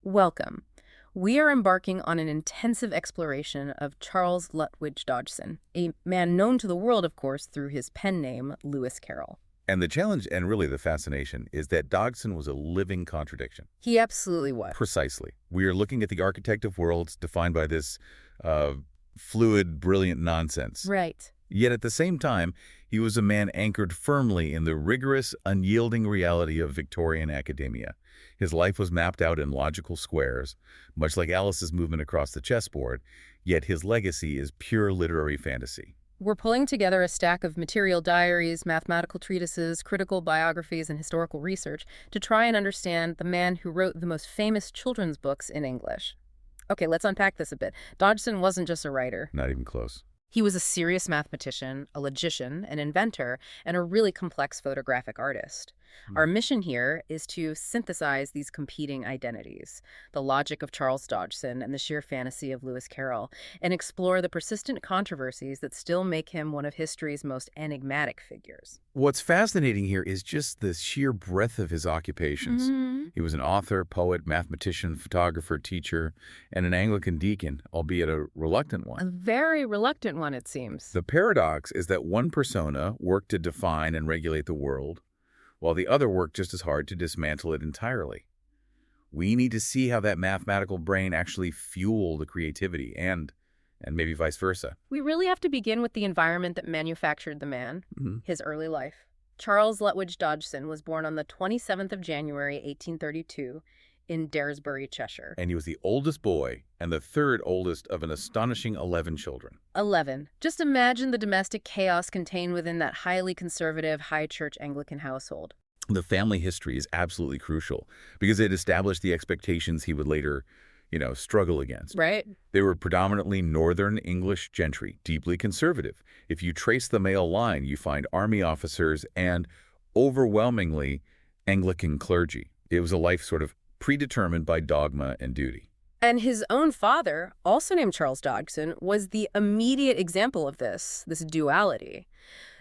Welcome. We are embarking on an intensive exploration of Charles Lutwidge Dodgson, a man known to the world, of course, through his pen name, Lewis Carroll. And the challenge, and really the fascination, is that Dodgson was a living contradiction. He absolutely was. Precisely. We are looking at the architect of worlds defined by this uh, fluid, brilliant nonsense. Right. Yet at the same time, he was a man anchored firmly in the rigorous, unyielding reality of Victorian academia. His life was mapped out in logical squares, much like Alice's movement across the chessboard, yet his legacy is pure literary fantasy. We're pulling together a stack of material diaries, mathematical treatises, critical biographies, and historical research to try and understand the man who wrote the most famous children's books in English. Okay, let's unpack this a bit. Dodgson wasn't just a writer. Not even close. He was a serious mathematician, a logician, an inventor, and a really complex photographic artist. Our mission here is to synthesize these competing identities, the logic of Charles Dodgson and the sheer fantasy of Lewis Carroll, and explore the persistent controversies that still make him one of history's most enigmatic figures. What's fascinating here is just the sheer breadth of his occupations. He was an author, poet, mathematician, photographer, teacher, and an Anglican deacon, albeit a reluctant A one. very reluctant one, it seems. The paradox is that one persona worked to define and regulate the world, while the other worked just as hard to dismantle it entirely. We need to see how that mathematical brain actually fueled the creativity and maybe vice versa. We really have to begin with the environment that manufactured the man, Mhm. his early life. Charles Lutwidge Dodgson was born on the 27th of January, 1832, in Daresbury, Cheshire. And he was the oldest boy and the third oldest of an astonishing 11 children. 11. Just imagine the domestic chaos contained within that highly conservative, high church Anglican household. The family history is absolutely crucial because it established the expectations he would later, struggle against. Right? They were predominantly Northern English gentry, deeply conservative. If you trace the male line, you find army officers and, overwhelmingly, Anglican clergy. It was a life sort of predetermined by dogma and duty. And his own father, also named Charles Dodgson, was the immediate example of this duality.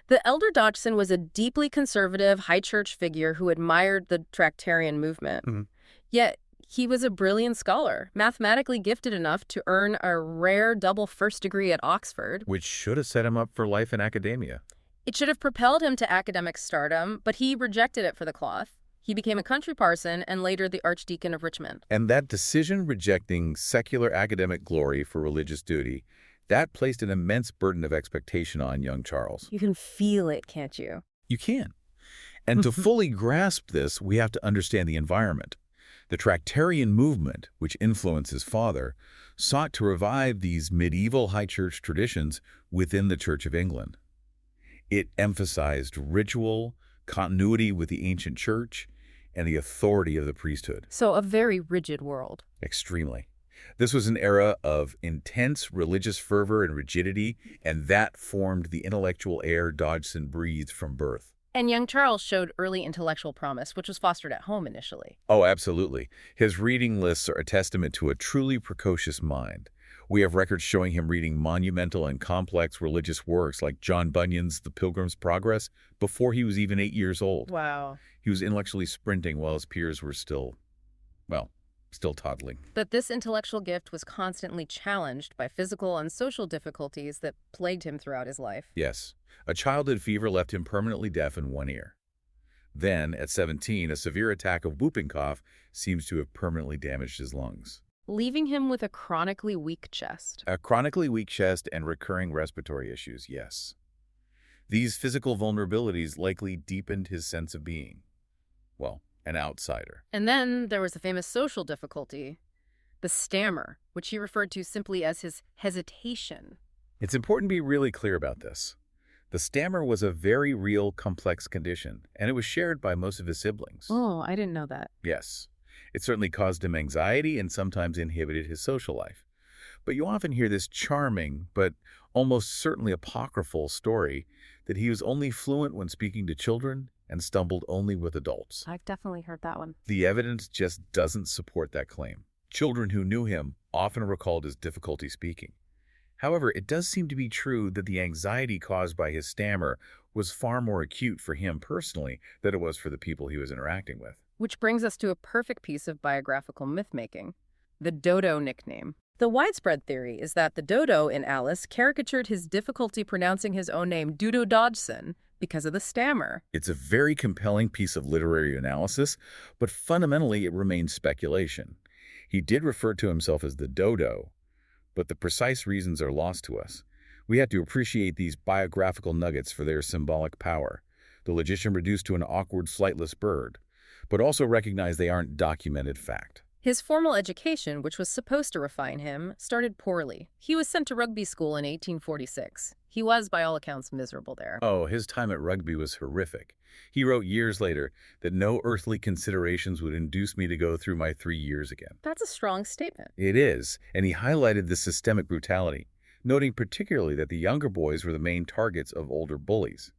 The elder Dodgson was a deeply conservative, high church figure who admired the Tractarian movement. Yet, he was a brilliant scholar, mathematically gifted enough to earn a rare double first degree at Oxford. Which should have set him up for life in academia. It should have propelled him to academic stardom, but he rejected it for the cloth. He became a country parson and later the Archdeacon of Richmond. And that decision rejecting secular academic glory for religious duty, that placed an immense burden of expectation on young Charles. You can feel it, can't you? You can. And to fully grasp this, we have to understand the environment. The Tractarian movement, which influenced his father, sought to revive these medieval high church traditions within the Church of England. It emphasized ritual, continuity with the ancient church, and the authority of the priesthood. So a very rigid world. Extremely. This was an era of intense religious fervor and rigidity, and that formed the intellectual air Dodgson breathed from birth. And young Charles showed early intellectual promise, which was fostered at home initially. Oh, absolutely. His reading lists are a testament to a truly precocious mind. We have records showing him reading monumental and complex religious works like John Bunyan's The Pilgrim's Progress before he was even 8 years old. Wow. He was intellectually sprinting while his peers were still toddling. But this intellectual gift was constantly challenged by physical and social difficulties that plagued him throughout his life. Yes, a childhood fever left him permanently deaf in one ear. Then, at 17, a severe attack of whooping cough seems to have permanently damaged his lungs. Leaving him with a chronically weak chest. A chronically weak chest and recurring respiratory issues, yes. These physical vulnerabilities likely deepened his sense of being, well, an outsider. And then there was the famous social difficulty, the stammer, which he referred to simply as his hesitation. It's important to be really clear about this. The stammer was a very real, complex condition, and it was shared by most of his siblings. Oh, I didn't know that. Yes, it certainly caused him anxiety and sometimes inhibited his social life. But you often hear this charming, but almost certainly apocryphal story that he was only fluent when speaking to children and stumbled only with adults. I've definitely heard that one. The evidence just doesn't support that claim. Children who knew him often recalled his difficulty speaking. However, it does seem to be true that the anxiety caused by his stammer was far more acute for him personally than it was for the people he was interacting with. Which brings us to a perfect piece of biographical myth-making, the Dodo nickname. The widespread theory is that the Dodo in Alice caricatured his difficulty pronouncing his own name, Dodo Dodgson, because of the stammer. It's a very compelling piece of literary analysis, but fundamentally it remains speculation. He did refer to himself as the Dodo, but the precise reasons are lost to us. We have to appreciate these biographical nuggets for their symbolic power, the logician reduced to an awkward, flightless bird, but also recognize they aren't documented fact. His formal education, which was supposed to refine him, started poorly. He was sent to rugby school in 1846. He was, by all accounts, miserable there. Oh, his time at rugby was horrific. He wrote years later that no earthly considerations would induce me to go through my 3 years again. That's a strong statement. It is, and he highlighted the systemic brutality, noting particularly that the younger boys were the main targets of older bullies.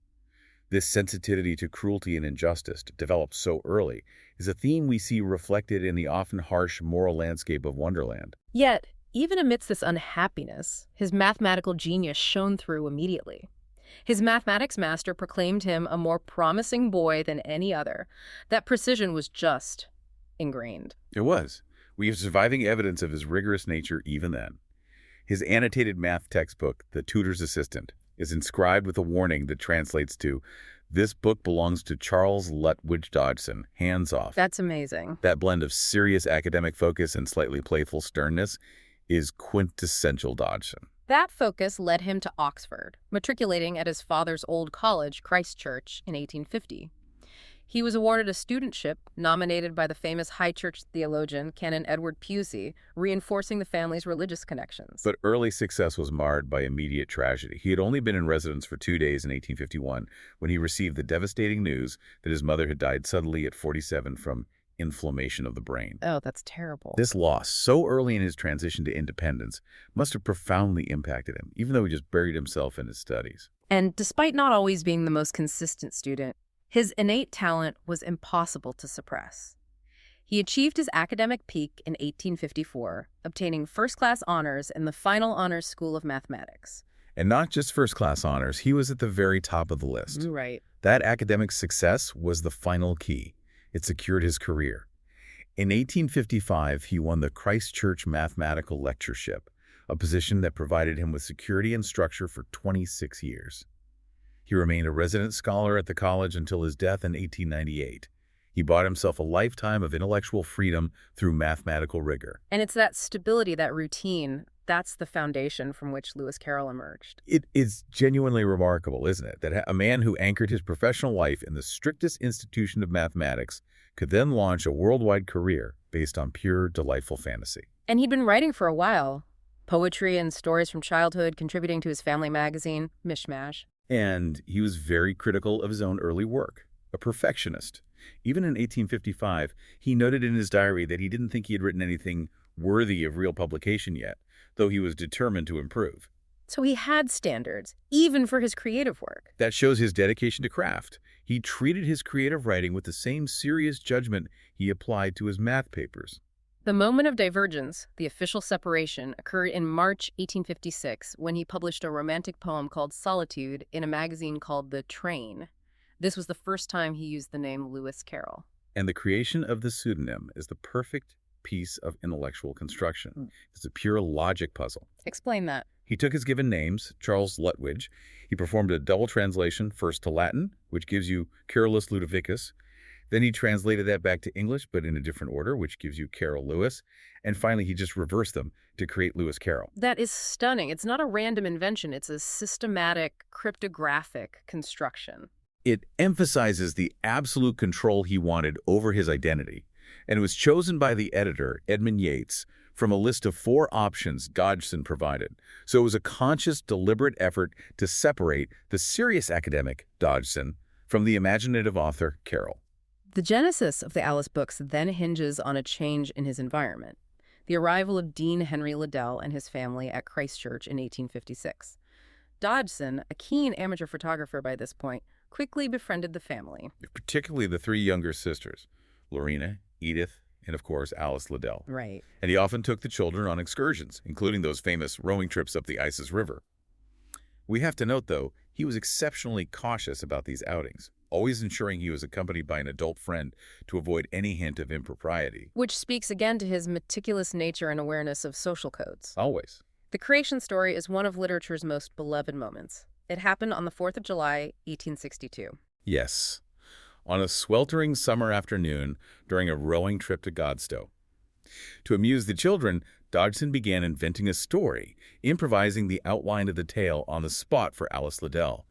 This sensitivity to cruelty and injustice, developed so early, is a theme we see reflected in the often harsh moral landscape of Wonderland. Yet, even amidst this unhappiness, his mathematical genius shone through immediately. His mathematics master proclaimed him a more promising boy than any other. That precision was just ingrained. It was. We have surviving evidence of his rigorous nature even then. His annotated math textbook, The Tutor's Assistant, is inscribed with a warning that translates to, "This book belongs to Charles Lutwidge Dodgson, hands off." That's amazing. That blend of serious academic focus and slightly playful sternness is quintessential Dodgson. That focus led him to Oxford, matriculating at his father's old college, Christ Church, in 1850. He was awarded a studentship nominated by the famous High Church theologian Canon Edward Pusey, reinforcing the family's religious connections. But early success was marred by immediate tragedy. He had only been in residence for 2 days in 1851 when he received the devastating news that his mother had died suddenly at 47 from inflammation of the brain. Oh, that's terrible. This loss, so early in his transition to independence, must have profoundly impacted him, even though he just buried himself in his studies. And despite not always being the most consistent student, his innate talent was impossible to suppress. He achieved his academic peak in 1854, obtaining first-class honors in the final honors school of mathematics. And not just first-class honors, he was at the very top of the list. Right. That academic success was the final key. It secured his career. In 1855, he won the Christ Church Mathematical Lectureship, a position that provided him with security and structure for 26 years. He remained a resident scholar at the college until his death in 1898. He bought himself a lifetime of intellectual freedom through mathematical rigor. And it's that stability, that routine, that's the foundation from which Lewis Carroll emerged. It is genuinely remarkable, isn't it, that a man who anchored his professional life in the strictest institution of mathematics could then launch a worldwide career based on pure, delightful fantasy. And he'd been writing for a while. Poetry and stories from childhood, contributing to his family magazine, Mishmash. And he was very critical of his own early work, a perfectionist. Even in 1855, he noted in his diary that he didn't think he had written anything worthy of real publication yet, though he was determined to improve. So he had standards, even for his creative work. That shows his dedication to craft. He treated his creative writing with the same serious judgment he applied to his math papers. The moment of divergence, the official separation, occurred in March 1856 when he published a romantic poem called Solitude in a magazine called The Train. This was the first time he used the name Lewis Carroll. And the creation of the pseudonym is the perfect piece of intellectual construction. It's a pure logic puzzle. Explain that. He took his given names, Charles Lutwidge. He performed a double translation, first to Latin, which gives you Carolus Ludovicus. Then he translated that back to English, but in a different order, which gives you Carroll Lewis. And finally, he just reversed them to create Lewis Carroll. That is stunning. It's not a random invention. It's a systematic, cryptographic construction. It emphasizes the absolute control he wanted over his identity. And it was chosen by the editor, Edmund Yates, from a list of 4 options Dodgson provided. So it was a conscious, deliberate effort to separate the serious academic, Dodgson, from the imaginative author, Carroll. The genesis of the Alice books then hinges on a change in his environment, the arrival of Dean Henry Liddell and his family at Christ Church in 1856. Dodgson, a keen amateur photographer by this point, quickly befriended the family. Particularly the 3 younger sisters, Lorena, Edith, and of course, Alice Liddell. Right. And he often took the children on excursions, including those famous rowing trips up the Isis River. We have to note, though, he was exceptionally cautious about these outings, always ensuring he was accompanied by an adult friend to avoid any hint of impropriety. Which speaks again to his meticulous nature and awareness of social codes. Always. The creation story is one of literature's most beloved moments. It happened on the 4th of July, 1862. Yes. On a sweltering summer afternoon during a rowing trip to Godstow. To amuse the children, Dodgson began inventing a story, improvising the outline of the tale on the spot for Alice Liddell.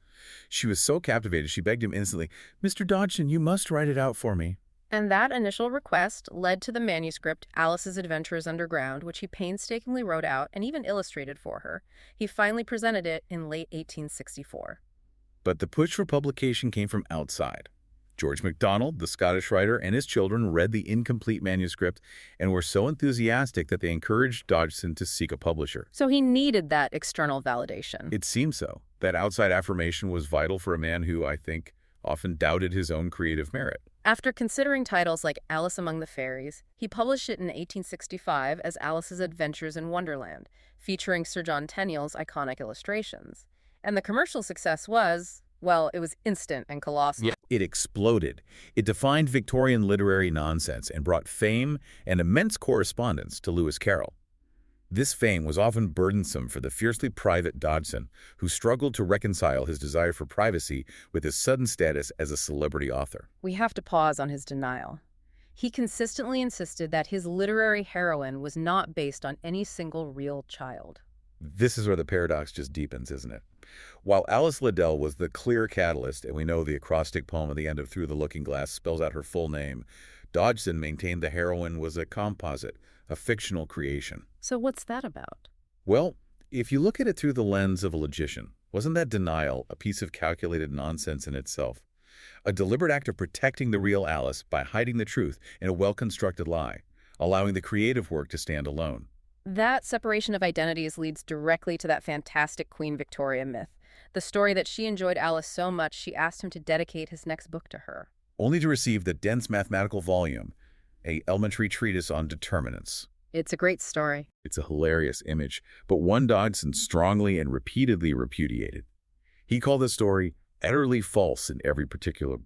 She was so captivated she begged him instantly, "Mr. Dodgson, you must write it out for me." And that initial request led to the manuscript Alice's Adventures Underground, which he painstakingly wrote out and even illustrated for her. He finally presented it in late 1864. But the push for publication came from outside. George MacDonald, the Scottish writer, and his children read the incomplete manuscript and were so enthusiastic that they encouraged Dodgson to seek a publisher. So he needed that external validation. It seemed so. That outside affirmation was vital for a man who, I think, often doubted his own creative merit. After considering titles like Alice Among the Fairies, he published it in 1865 as Alice's Adventures in Wonderland, featuring Sir John Tenniel's iconic illustrations. And the commercial success was, well, it was instant and colossal. Yeah, it exploded. It defined Victorian literary nonsense and brought fame and immense correspondence to Lewis Carroll. This fame was often burdensome for the fiercely private Dodgson, who struggled to reconcile his desire for privacy with his sudden status as a celebrity author. We have to pause on his denial. He consistently insisted that his literary heroine was not based on any single real child. This is where the paradox just deepens, isn't it? While Alice Liddell was the clear catalyst, and we know the acrostic poem at the end of Through the Looking Glass spells out her full name, Dodgson maintained the heroine was a composite, a fictional creation. So what's that about? Well, if you look at it through the lens of a logician, wasn't that denial a piece of calculated nonsense in itself? A deliberate act of protecting the real Alice by hiding the truth in a well-constructed lie, allowing the creative work to stand alone. That separation of identities leads directly to that fantastic Queen Victoria myth, the story that she enjoyed Alice so much she asked him to dedicate his next book to her. Only to receive the dense mathematical volume, a elementary treatise on determinants. It's a great story. It's a hilarious image, but one Dodgson strongly and repeatedly repudiated. He called the story utterly false in every particular.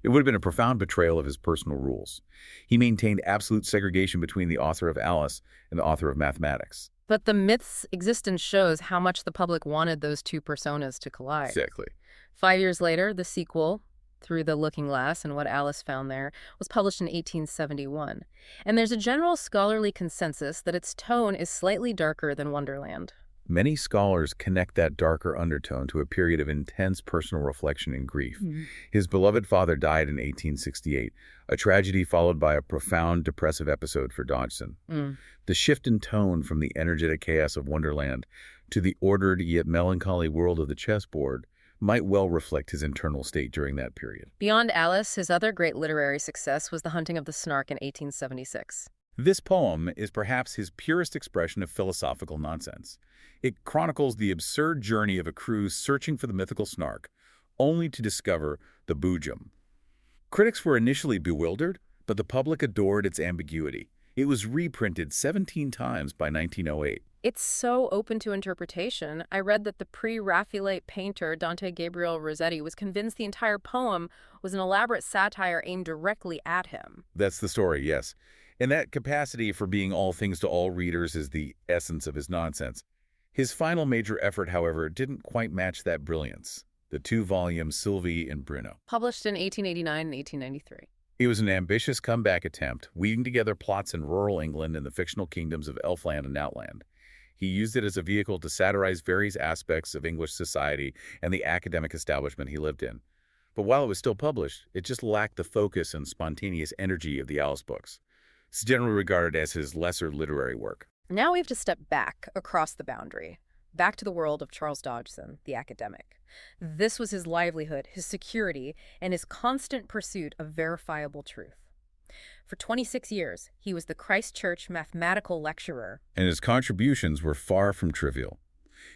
It would have been a profound betrayal of his personal rules. He maintained absolute segregation between the author of Alice and the author of mathematics. But the myth's existence shows how much the public wanted those two personas to collide. Exactly. 5 years later, the sequel, Through the Looking Glass and What Alice Found There, was published in 1871. And there's a general scholarly consensus that its tone is slightly darker than Wonderland. Many scholars connect that darker undertone to a period of intense personal reflection and grief. His beloved father died in 1868, a tragedy followed by a profound depressive episode for Dodgson. The shift in tone from the energetic chaos of Wonderland to the ordered yet melancholy world of the chessboard might well reflect his internal state during that period. Beyond Alice, his other great literary success was The Hunting of the Snark in 1876. This poem is perhaps his purest expression of philosophical nonsense. It chronicles the absurd journey of a crew searching for the mythical snark, only to discover the boojum. Critics were initially bewildered, but the public adored its ambiguity. It was reprinted 17 times by 1908. It's so open to interpretation. I read that the pre-Raphaelite painter Dante Gabriel Rossetti was convinced the entire poem was an elaborate satire aimed directly at him. That's the story, yes. And that capacity for being all things to all readers is the essence of his nonsense. His final major effort, however, didn't quite match that brilliance. The two-volume Sylvie and Bruno. Published in 1889 and 1893. It was an ambitious comeback attempt, weaving together plots in rural England and the fictional kingdoms of Elfland and Outland. He used it as a vehicle to satirize various aspects of English society and the academic establishment he lived in. But while it was still published, it just lacked the focus and spontaneous energy of the Alice books. It's generally regarded as his lesser literary work. Now we have to step back across the boundary, back to the world of Charles Dodgson, the academic. This was his livelihood, his security, and his constant pursuit of verifiable truth. For 26 years, he was the Christ Church mathematical lecturer. And his contributions were far from trivial.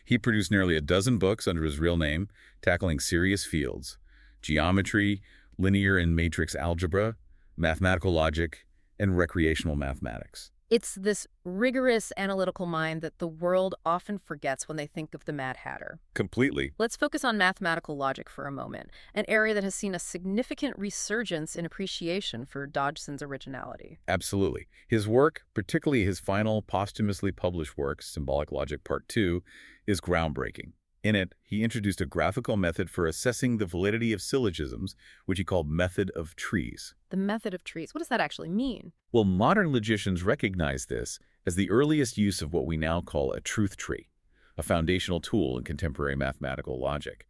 He produced nearly a dozen books under his real name, tackling serious fields: geometry, linear and matrix algebra, mathematical logic, and recreational mathematics. It's this rigorous analytical mind that the world often forgets when they think of the Mad Hatter. Completely. Let's focus on mathematical logic for a moment, an area that has seen a significant resurgence in appreciation for Dodgson's originality. Absolutely. His work, particularly his final posthumously published work, Symbolic Logic Part 2, is groundbreaking. In it, he introduced a graphical method for assessing the validity of syllogisms, which he called method of trees. The method of trees, what does that actually mean? Well, modern logicians recognize this as the earliest use of what we now call a truth tree, a foundational tool in contemporary mathematical logic.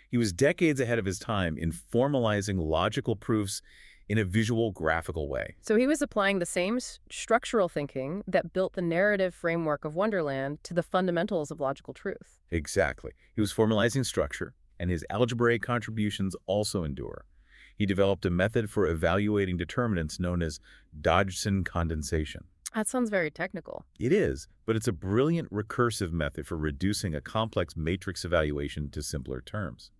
He was decades ahead of his time in formalizing logical proofs in a visual, graphical way. So he was applying the same structural thinking that built the narrative framework of Wonderland to the fundamentals of logical truth. Exactly. He was formalizing structure, and his algebraic contributions also endure. He developed a method for evaluating determinants known as Dodgson condensation. That sounds very technical. It is, but it's a brilliant recursive method for reducing a complex matrix evaluation to simpler terms.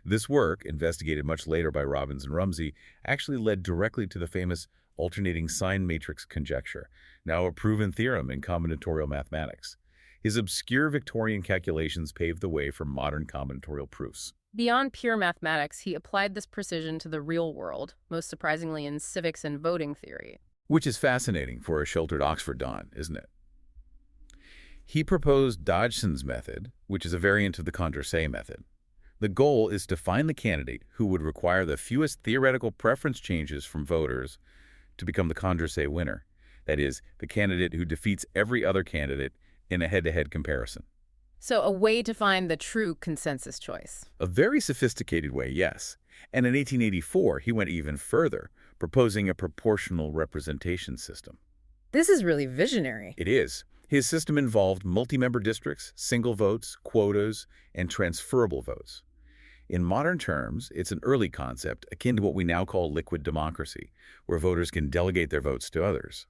This work, investigated much later by Robbins and Rumsey, actually led directly to the famous alternating sign matrix conjecture, now a proven theorem in combinatorial mathematics. His obscure Victorian calculations paved the way for modern combinatorial proofs. Beyond pure mathematics, he applied this precision to the real world, most surprisingly in civics and voting theory. Which is fascinating for a sheltered Oxford don, isn't it? He proposed Dodgson's method, which is a variant of the Condorcet method. The goal is to find the candidate who would require the fewest theoretical preference changes from voters to become the Condorcet winner. That is, the candidate who defeats every other candidate in a head-to-head comparison. So a way to find the true consensus choice. A very sophisticated way, yes. And in 1884, he went even further, proposing a proportional representation system. This is really visionary. It is. His system involved multi-member districts, single votes, quotas, and transferable votes. In modern terms, it's an early concept akin to what we now call liquid democracy, where voters can delegate their votes to others.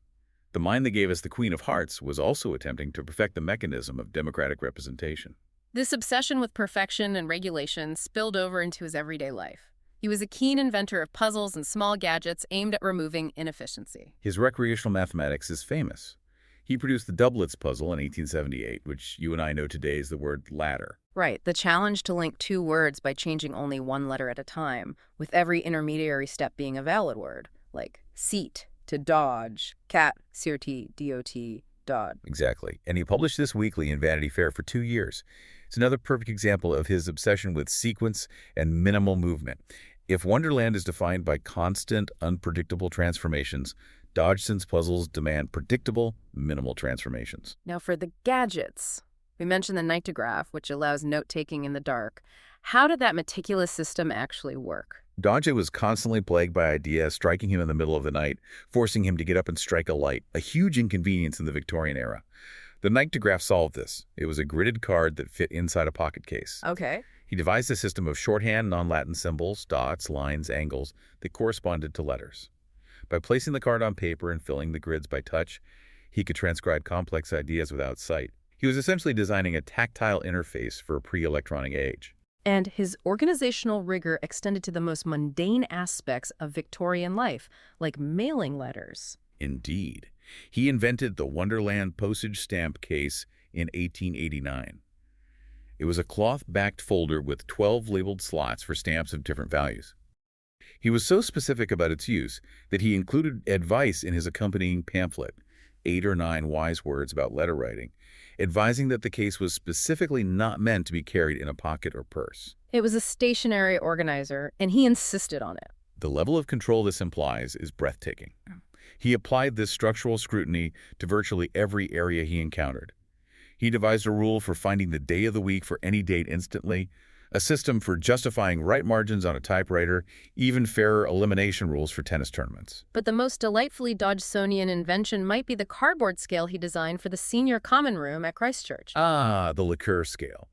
The mind that gave us the Queen of Hearts was also attempting to perfect the mechanism of democratic representation. This obsession with perfection and regulation spilled over into his everyday life. He was a keen inventor of puzzles and small gadgets aimed at removing inefficiency. His recreational mathematics is famous. He produced the doublets puzzle in 1878, which you and I know today as the word ladder. Right, the challenge to link two words by changing only one letter at a time, with every intermediary step being a valid word, like seat to dodge, cat, CRT, DOT, dod. Exactly. And he published this weekly in Vanity Fair for 2 years. It's another perfect example of his obsession with sequence and minimal movement. If Wonderland is defined by constant, unpredictable transformations, Dodgson's puzzles demand predictable, minimal transformations. Now for the gadgets. We mentioned the nightograph, which allows note-taking in the dark. How did that meticulous system actually work? Dodge was constantly plagued by ideas striking him in the middle of the night, forcing him to get up and strike a light, a huge inconvenience in the Victorian era. The nightograph solved this. It was a gridded card that fit inside a pocket case. Okay. He devised a system of shorthand, non-Latin symbols, dots, lines, angles that corresponded to letters. By placing the card on paper and filling the grids by touch, he could transcribe complex ideas without sight. He was essentially designing a tactile interface for a pre-electronic age. And his organizational rigor extended to the most mundane aspects of Victorian life, like mailing letters. Indeed. He invented the Wonderland postage stamp case in 1889. It was a cloth-backed folder with 12 labeled slots for stamps of different values. He was so specific about its use that he included advice in his accompanying pamphlet, 8 or 9 wise words about letter writing, advising that the case was specifically not meant to be carried in a pocket or purse. It was a stationary organizer, and he insisted on it. The level of control this implies is breathtaking. He applied this structural scrutiny to virtually every area he encountered. He devised a rule for finding the day of the week for any date instantly, a system for justifying right margins on a typewriter, even fairer elimination rules for tennis tournaments. But the most delightfully Dodgsonian invention might be the cardboard scale he designed for the senior common room at Christ Church. Ah, the liqueur scale.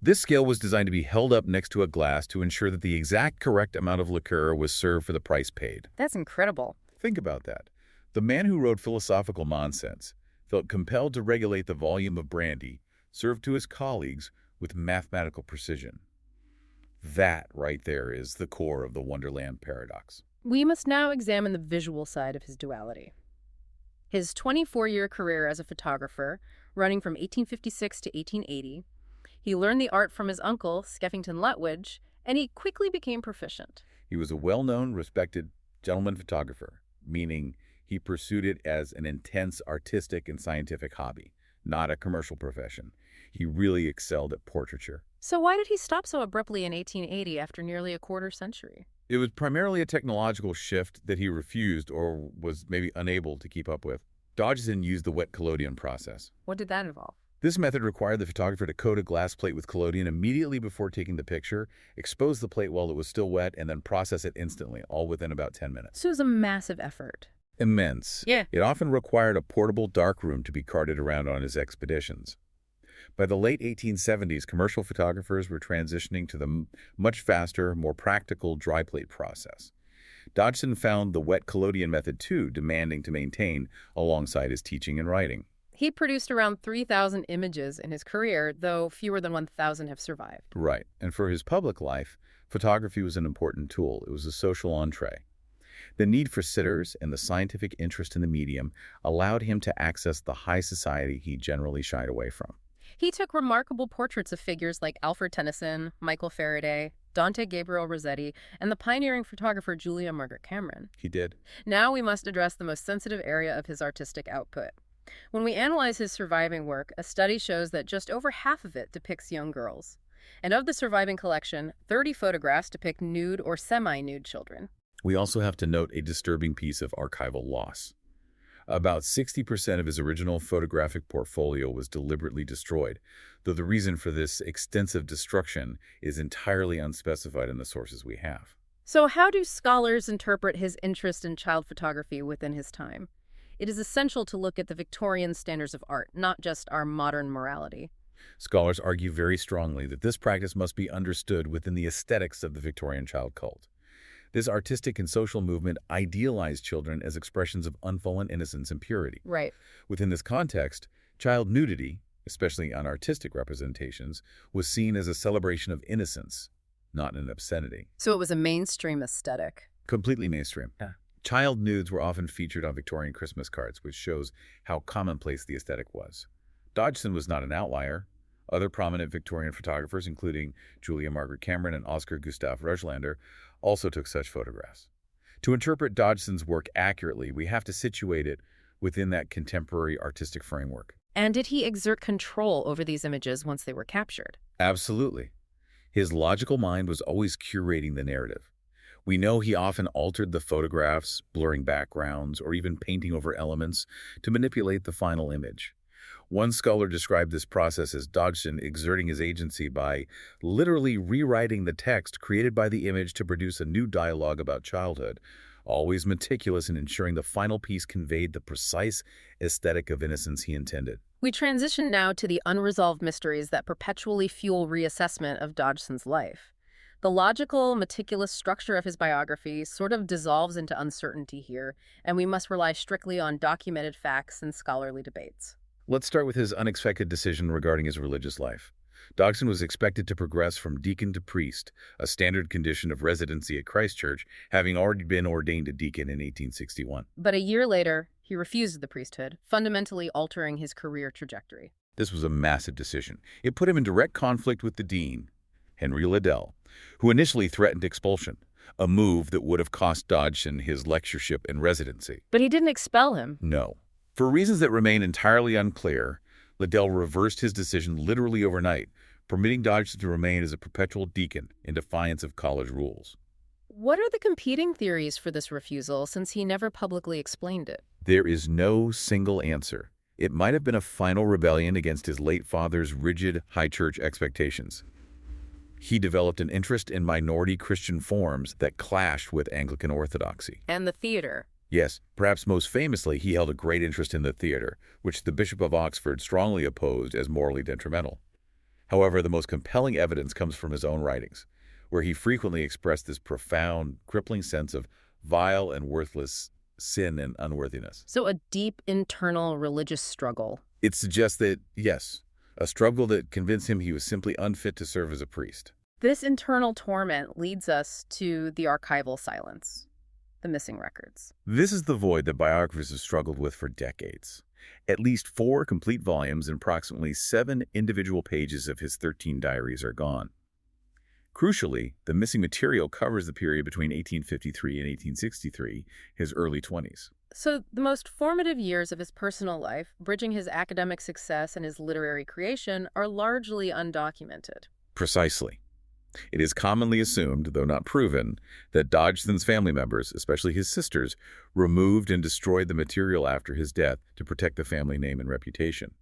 This scale was designed to be held up next to a glass to ensure that the exact correct amount of liqueur was served for the price paid. That's incredible. Think about that. The man who wrote philosophical nonsense felt compelled to regulate the volume of brandy served to his colleagues with mathematical precision. That right there is the core of the Wonderland paradox. We must now examine the visual side of his duality. His 24-year career as a photographer, running from 1856 to 1880, he learned the art from his uncle, Skeffington Lutwidge, and he quickly became proficient. He was a well-known, respected gentleman photographer, meaning he pursued it as an intense artistic and scientific hobby, not a commercial profession. He really excelled at portraiture. So why did he stop so abruptly in 1880 after nearly a quarter century? It was primarily a technological shift that he refused or was maybe unable to keep up with. Dodgson used the wet collodion process. What did that involve? This method required the photographer to coat a glass plate with collodion immediately before taking the picture, expose the plate while it was still wet, and then process it instantly, all within about 10 minutes. So it was a massive effort. Immense. Yeah. It often required a portable darkroom to be carted around on his expeditions. By the late 1870s, commercial photographers were transitioning to the much faster, more practical dry plate process. Dodgson found the wet collodion method too demanding to maintain alongside his teaching and writing. He produced around 3,000 images in his career, though fewer than 1,000 have survived. Right. And for his public life, photography was an important tool. It was a social entree. The need for sitters and the scientific interest in the medium allowed him to access the high society he generally shied away from. He took remarkable portraits of figures like Alfred Tennyson, Michael Faraday, Dante Gabriel Rossetti, and the pioneering photographer Julia Margaret Cameron. He did. Now we must address the most sensitive area of his artistic output. When we analyze his surviving work, a study shows that just over half of it depicts young girls. And of the surviving collection, 30 photographs depict nude or semi-nude children. We also have to note a disturbing piece of archival loss. About 60% of his original photographic portfolio was deliberately destroyed, though the reason for this extensive destruction is entirely unspecified in the sources we have. So how do scholars interpret his interest in child photography within his time? It is essential to look at the Victorian standards of art, not just our modern morality. Scholars argue very strongly that this practice must be understood within the aesthetics of the Victorian child cult. This artistic and social movement idealized children as expressions of unfallen innocence and purity. Right. Within this context, child nudity, especially on artistic representations, was seen as a celebration of innocence, not an obscenity. So it was a mainstream aesthetic. Completely mainstream. Yeah. Child nudes were often featured on Victorian Christmas cards, which shows how commonplace the aesthetic was. Dodgson was not an outlier. Other prominent Victorian photographers, including Julia Margaret Cameron and Oscar Gustav Rejlander, also took such photographs. To interpret Dodgson's work accurately, we have to situate it within that contemporary artistic framework. And did he exert control over these images once they were captured? Absolutely. His logical mind was always curating the narrative. We know he often altered the photographs, blurring backgrounds, or even painting over elements to manipulate the final image. One scholar described this process as Dodgson exerting his agency by literally rewriting the text created by the image to produce a new dialogue about childhood, always meticulous in ensuring the final piece conveyed the precise aesthetic of innocence he intended. We transition now to the unresolved mysteries that perpetually fuel reassessment of Dodgson's life. The logical, meticulous structure of his biography sort of dissolves into uncertainty here, and we must rely strictly on documented facts and scholarly debates. Let's start with his unexpected decision regarding his religious life. Dodgson was expected to progress from deacon to priest, a standard condition of residency at Christ Church, having already been ordained a deacon in 1861. But a year later, he refused the priesthood, fundamentally altering his career trajectory. This was a massive decision. It put him in direct conflict with the dean, Henry Liddell, who initially threatened expulsion, a move that would have cost Dodgson his lectureship and residency. But he didn't expel him. No. For reasons that remain entirely unclear, Liddell reversed his decision literally overnight, permitting Dodgson to remain as a perpetual deacon in defiance of college rules. What are the competing theories for this refusal, since he never publicly explained it? There is no single answer. It might have been a final rebellion against his late father's rigid high church expectations. He developed an interest in minority Christian forms that clashed with Anglican orthodoxy. And the theater. Yes, perhaps most famously, he held a great interest in the theater, which the Bishop of Oxford strongly opposed as morally detrimental. However, the most compelling evidence comes from his own writings, where he frequently expressed this profound, crippling sense of vile and worthless sin and unworthiness. So a deep internal religious struggle. It suggests that, yes, a struggle that convinced him he was simply unfit to serve as a priest. This internal torment leads us to the archival silence. the missing records. This is the void that biographers have struggled with for decades. At least 4 complete volumes and approximately 7 individual pages of his 13 diaries are gone. Crucially, the missing material covers the period between 1853 and 1863, his early 20s. So the most formative years of his personal life, bridging his academic success and his literary creation, are largely undocumented. Precisely. It is commonly assumed, though not proven, that Dodgson's family members, especially his sisters, removed and destroyed the material after his death to protect the family name and reputation.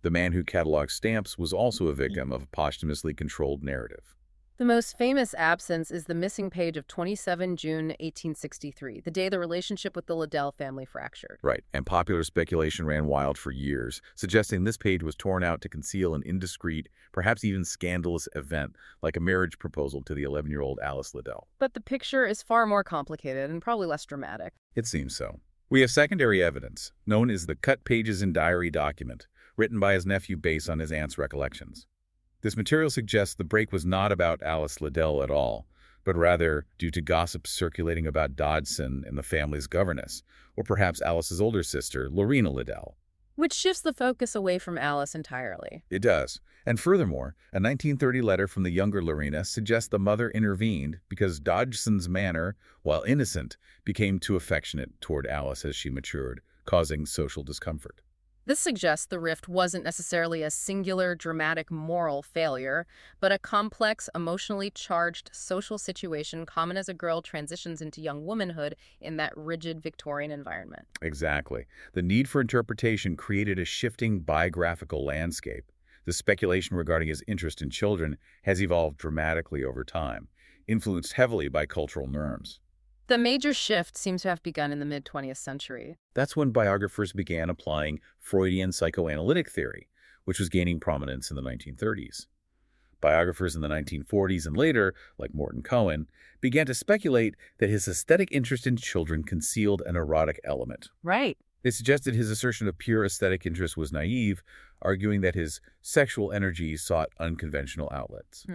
The man who cataloged stamps was also a victim of a posthumously controlled narrative. The most famous absence is the missing page of 27 June 1863, the day the relationship with the Liddell family fractured. Right, and popular speculation ran wild for years, suggesting this page was torn out to conceal an indiscreet, perhaps even scandalous event, like a marriage proposal to the 11-year-old Alice Liddell. But the picture is far more complicated and probably less dramatic. It seems so. We have secondary evidence, known as the cut pages in diary document, written by his nephew based on his aunt's recollections. This material suggests the break was not about Alice Liddell at all, but rather due to gossip circulating about Dodgson and the family's governess, or perhaps Alice's older sister, Lorena Liddell. Which shifts the focus away from Alice entirely. It does. And furthermore, a 1930 letter from the younger Lorena suggests the mother intervened because Dodgson's manner, while innocent, became too affectionate toward Alice as she matured, causing social discomfort. This suggests the rift wasn't necessarily a singular, dramatic moral failure, but a complex, emotionally charged social situation common as a girl transitions into young womanhood in that rigid Victorian environment. Exactly. The need for interpretation created a shifting biographical landscape. The speculation regarding his interest in children has evolved dramatically over time, influenced heavily by cultural norms. The major shift seems to have begun in the mid-20th century. That's when biographers began applying Freudian psychoanalytic theory, which was gaining prominence in the 1930s. Biographers in the 1940s and later, like Morton Cohen, began to speculate that his aesthetic interest in children concealed an erotic element. Right. They suggested his assertion of pure aesthetic interest was naive, arguing that his sexual energy sought unconventional outlets.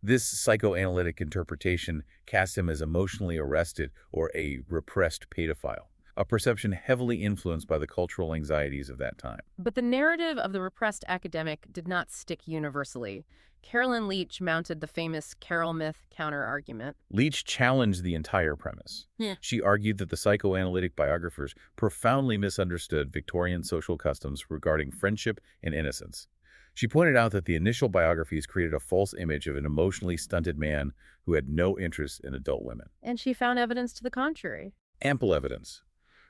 This psychoanalytic interpretation cast him as emotionally arrested or a repressed pedophile, a perception heavily influenced by the cultural anxieties of that time. But the narrative of the repressed academic did not stick universally. Carolyn Leach mounted the famous Carol myth counter-argument. Leach challenged the entire premise. She argued that the psychoanalytic biographers profoundly misunderstood Victorian social customs regarding friendship and innocence. She pointed out that the initial biographies created a false image of an emotionally stunted man who had no interest in adult women. And she found evidence to the contrary. Ample evidence.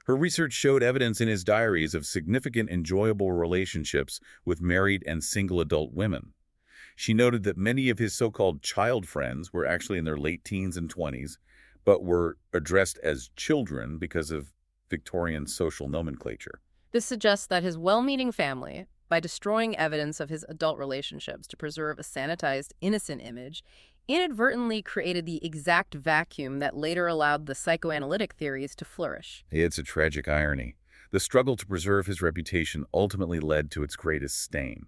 Her research showed evidence in his diaries of significant enjoyable relationships with married and single adult women. She noted that many of his so-called child friends were actually in their late teens and 20s, but were addressed as children because of Victorian social nomenclature. This suggests that his well-meaning family, by destroying evidence of his adult relationships to preserve a sanitized, innocent image, inadvertently created the exact vacuum that later allowed the psychoanalytic theories to flourish. It's a tragic irony. The struggle to preserve his reputation ultimately led to its greatest stain.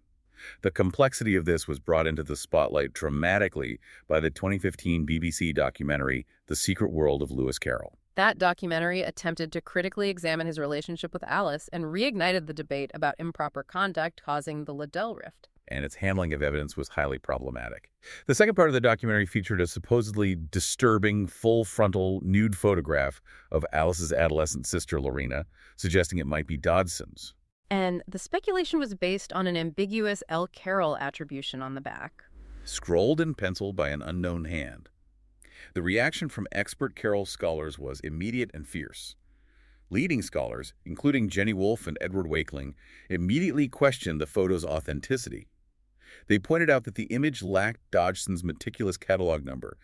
The complexity of this was brought into the spotlight dramatically by the 2015 BBC documentary, The Secret World of Lewis Carroll. That documentary attempted to critically examine his relationship with Alice and reignited the debate about improper conduct causing the Liddell rift. And its handling of evidence was highly problematic. The second part of the documentary featured a supposedly disturbing, full-frontal, nude photograph of Alice's adolescent sister, Lorena, suggesting it might be Dodgson's. And the speculation was based on an ambiguous L. Carroll attribution on the back. Scrawled in pencil by an unknown hand. The reaction from expert Carroll scholars was immediate and fierce. Leading scholars, including Jenny Wolfe and Edward Wakeling, immediately questioned the photo's authenticity. They pointed out that the image lacked Dodgson's meticulous catalog number,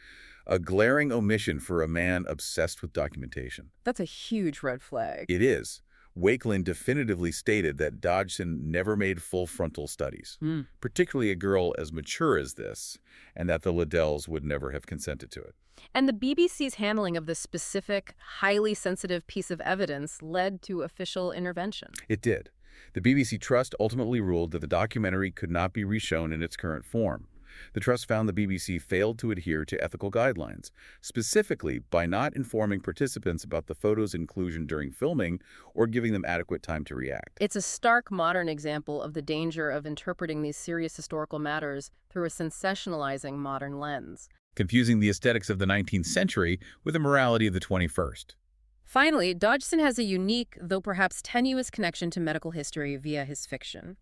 a glaring omission for a man obsessed with documentation. That's a huge red flag. It is. Wakeling definitively stated that Dodgson never made full-frontal studies, particularly a girl as mature as this, and that the Liddells would never have consented to it. And the BBC's handling of this specific, highly sensitive piece of evidence led to official intervention. It did. The BBC Trust ultimately ruled that the documentary could not be reshown in its current form. The trust found the BBC failed to adhere to ethical guidelines, specifically by not informing participants about the photo's inclusion during filming or giving them adequate time to react. It's a stark modern example of the danger of interpreting these serious historical matters through a sensationalizing modern lens. Confusing the aesthetics of the 19th century with the morality of the 21st. Finally, Dodgson has a unique, though perhaps tenuous, connection to medical history via his fiction.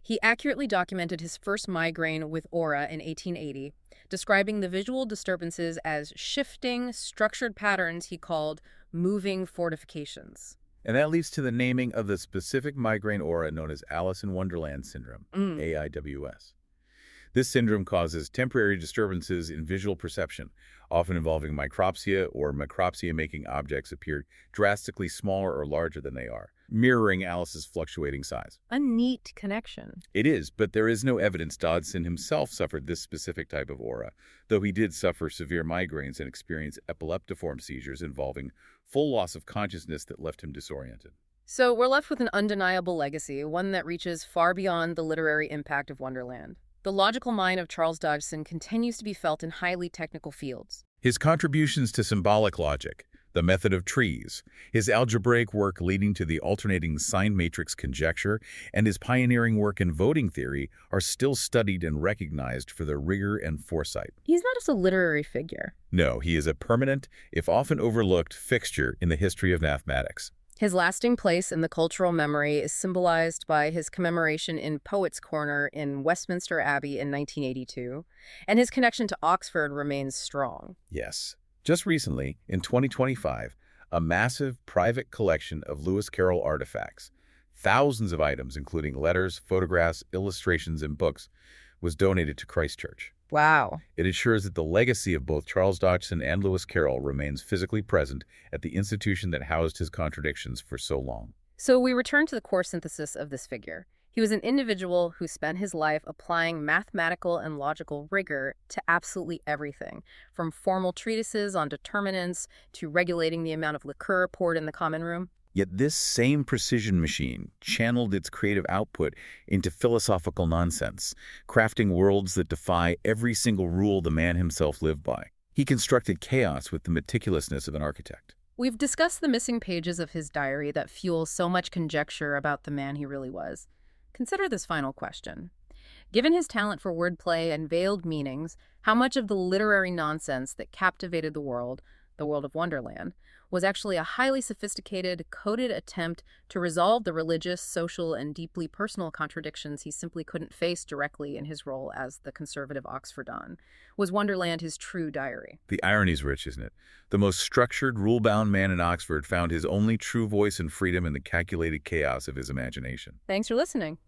He accurately documented his first migraine with aura in 1880, describing the visual disturbances as shifting, structured patterns he called moving fortifications. And that leads to the naming of the specific migraine aura known as Alice in Wonderland syndrome, AIWS. This syndrome causes temporary disturbances in visual perception, often involving micropsia or macropsia making objects appear drastically smaller or larger than they are, mirroring Alice's fluctuating size. A neat connection. It is, but there is no evidence Dodgson himself suffered this specific type of aura, though he did suffer severe migraines and experience epileptiform seizures involving full loss of consciousness that left him disoriented. So we're left with an undeniable legacy, one that reaches far beyond the literary impact of Wonderland. The logical mind of Charles Dodgson continues to be felt in highly technical fields. His contributions to symbolic logic, the method of trees, his algebraic work leading to the alternating sign matrix conjecture, and his pioneering work in voting theory are still studied and recognized for their rigor and foresight. He's not just a literary figure. No, he is a permanent, if often overlooked, fixture in the history of mathematics. His lasting place in the cultural memory is symbolized by his commemoration in Poets' Corner in Westminster Abbey in 1982, and his connection to Oxford remains strong. Yes. Just recently, in 2025, a massive private collection of Lewis Carroll artifacts, thousands of items including letters, photographs, illustrations, and books, was donated to Christ Church. Wow. It ensures that the legacy of both Charles Dodgson and Lewis Carroll remains physically present at the institution that housed his contradictions for so long. So we return to the core synthesis of this figure. He was an individual who spent his life applying mathematical and logical rigor to absolutely everything, from formal treatises on determinants to regulating the amount of liqueur poured in the common room. Yet this same precision machine channeled its creative output into philosophical nonsense, crafting worlds that defy every single rule the man himself lived by. He constructed chaos with the meticulousness of an architect. We've discussed the missing pages of his diary that fuel so much conjecture about the man he really was. Consider this final question. Given his talent for wordplay and veiled meanings, how much of the literary nonsense that captivated the world of Wonderland, was actually a highly sophisticated, coded attempt to resolve the religious, social, and deeply personal contradictions he simply couldn't face directly in his role as the conservative Oxford Don? Was Wonderland his true diary? The irony's rich, isn't it? The most structured, rule-bound man in Oxford found his only true voice and freedom in the calculated chaos of his imagination. Thanks for listening.